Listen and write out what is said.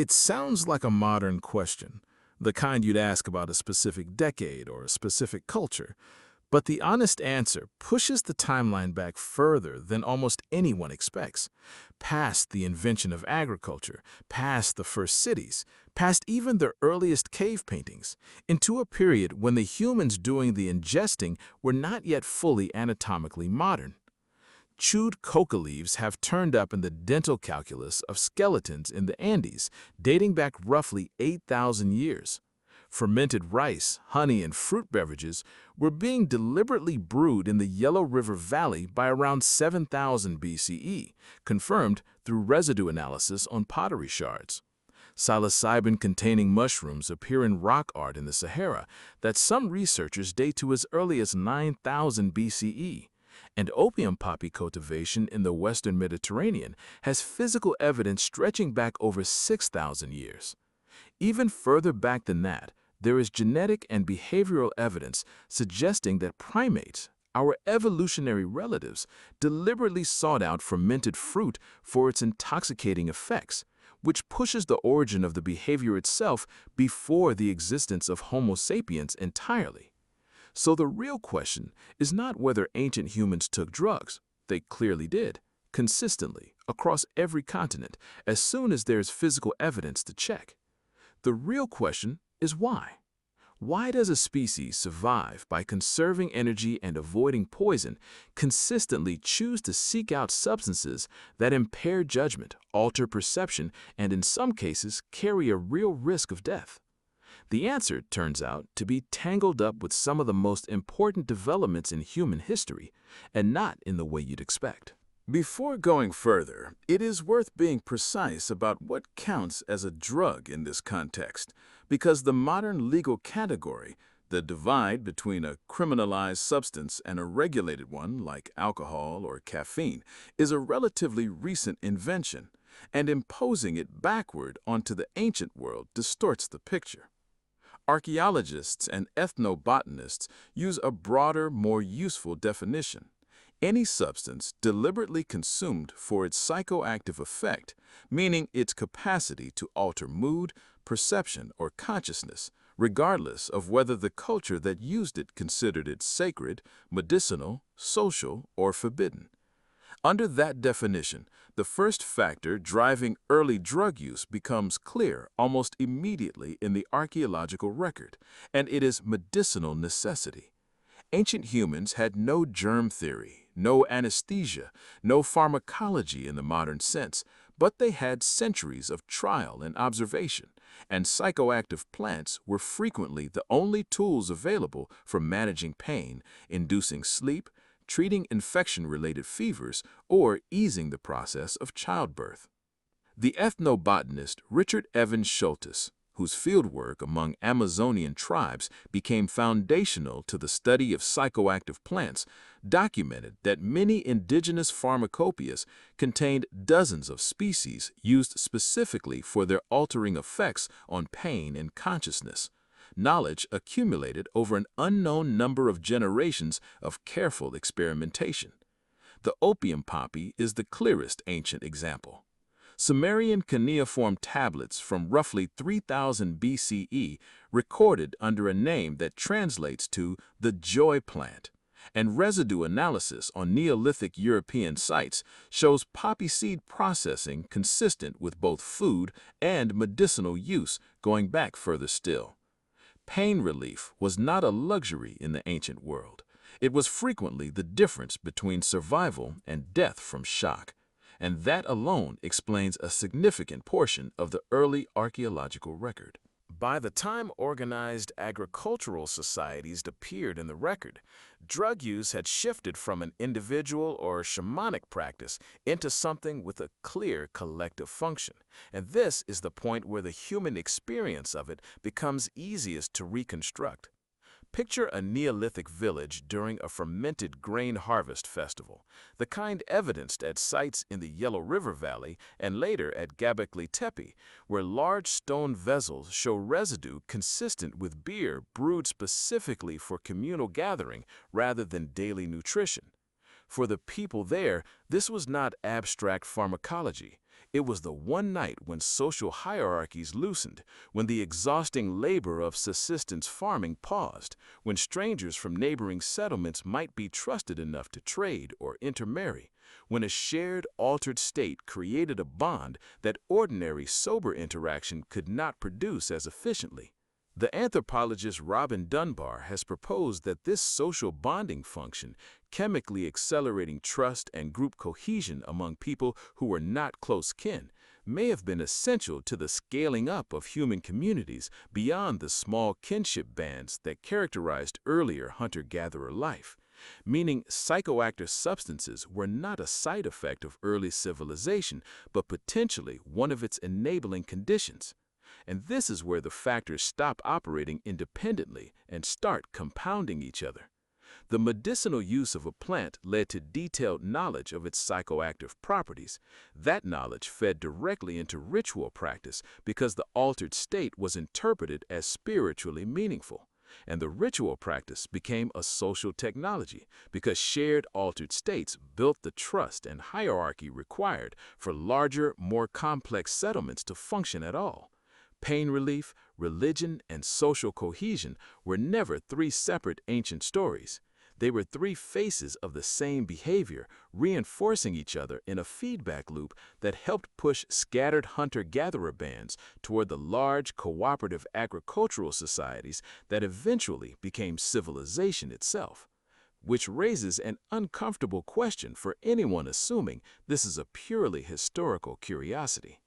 It sounds like a modern question, the kind you'd ask about a specific decade or a specific culture, but the honest answer pushes the timeline back further than almost anyone expects, past the invention of agriculture, past the first cities, past even the earliest cave paintings, into a period when the humans doing the ingesting were not yet fully anatomically modern. Chewed coca leaves have turned up in the dental calculus of skeletons in the Andes, dating back roughly 8,000 years. Fermented rice, honey, and fruit beverages were being deliberately brewed in the Yellow River Valley by around 7,000 BCE, confirmed through residue analysis on pottery shards. Psilocybin-containing mushrooms appear in rock art in the Sahara that some researchers date to as early as 9,000 BCE. And opium poppy cultivation in the Western Mediterranean has physical evidence stretching back over 6,000 years. Even further back than that, there is genetic and behavioral evidence suggesting that primates, our evolutionary relatives, deliberately sought out fermented fruit for its intoxicating effects, which pushes the origin of the behavior itself before the existence of Homo sapiens entirely. So the real question is not whether ancient humans took drugs. They clearly did, consistently, across every continent, as soon as there's physical evidence to check. The real question is why. Why does a species survive by conserving energy and avoiding poison, consistently choose to seek out substances that impair judgment, alter perception, and in some cases carry a real risk of death? The answer turns out to be tangled up with some of the most important developments in human history, and not in the way you'd expect. Before going further, it is worth being precise about what counts as a drug in this context, because the modern legal category, the divide between a criminalized substance and a regulated one like alcohol or caffeine, is a relatively recent invention, and imposing it backward onto the ancient world distorts the picture. Archaeologists and ethnobotanists use a broader, more useful definition. Any substance deliberately consumed for its psychoactive effect, meaning its capacity to alter mood, perception, or consciousness, regardless of whether the culture that used it considered it sacred, medicinal, social, or forbidden. Under that definition, the first factor driving early drug use becomes clear almost immediately in the archaeological record, and it is medicinal necessity. Ancient humans had no germ theory, no anesthesia, no pharmacology in the modern sense, but they had centuries of trial and observation, and psychoactive plants were frequently the only tools available for managing pain, inducing sleep, treating infection-related fevers, or easing the process of childbirth. The ethnobotanist Richard Evans Schultes, whose fieldwork among Amazonian tribes became foundational to the study of psychoactive plants, documented that many indigenous pharmacopoeias contained dozens of species used specifically for their altering effects on pain and consciousness. Knowledge accumulated over an unknown number of generations of careful experimentation. The opium poppy is the clearest ancient example. Sumerian cuneiform tablets from roughly 3000 BCE recorded under a name that translates to the joy plant, and residue analysis on Neolithic European sites shows poppy seed processing consistent with both food and medicinal use going back further still. Pain relief was not a luxury in the ancient world. It was frequently the difference between survival and death from shock, and that alone explains a significant portion of the early archaeological record. By the time organized agricultural societies appeared in the record, drug use had shifted from an individual or shamanic practice into something with a clear collective function. And this is the point where the human experience of it becomes easiest to reconstruct. Picture a Neolithic village during a fermented grain harvest festival, the kind evidenced at sites in the Yellow River Valley and later at Göbekli Tepe, where large stone vessels show residue consistent with beer brewed specifically for communal gathering rather than daily nutrition. For the people there, this was not abstract pharmacology. It was the one night when social hierarchies loosened, when the exhausting labor of subsistence farming paused, when strangers from neighboring settlements might be trusted enough to trade or intermarry, when a shared, altered state created a bond that ordinary, sober interaction could not produce as efficiently. The anthropologist Robin Dunbar has proposed that this social bonding function, chemically accelerating trust and group cohesion among people who were not close kin, may have been essential to the scaling up of human communities beyond the small kinship bands that characterized earlier hunter-gatherer life. Meaning psychoactive substances were not a side effect of early civilization, but potentially one of its enabling conditions. And this is where the factors stop operating independently and start compounding each other. The medicinal use of a plant led to detailed knowledge of its psychoactive properties. That knowledge fed directly into ritual practice because the altered state was interpreted as spiritually meaningful. And the ritual practice became a social technology because shared altered states built the trust and hierarchy required for larger, more complex settlements to function at all. Pain relief, religion, and social cohesion were never three separate ancient stories. They were three faces of the same behavior, reinforcing each other in a feedback loop that helped push scattered hunter-gatherer bands toward the large cooperative agricultural societies that eventually became civilization itself. Which raises an uncomfortable question for anyone assuming this is a purely historical curiosity.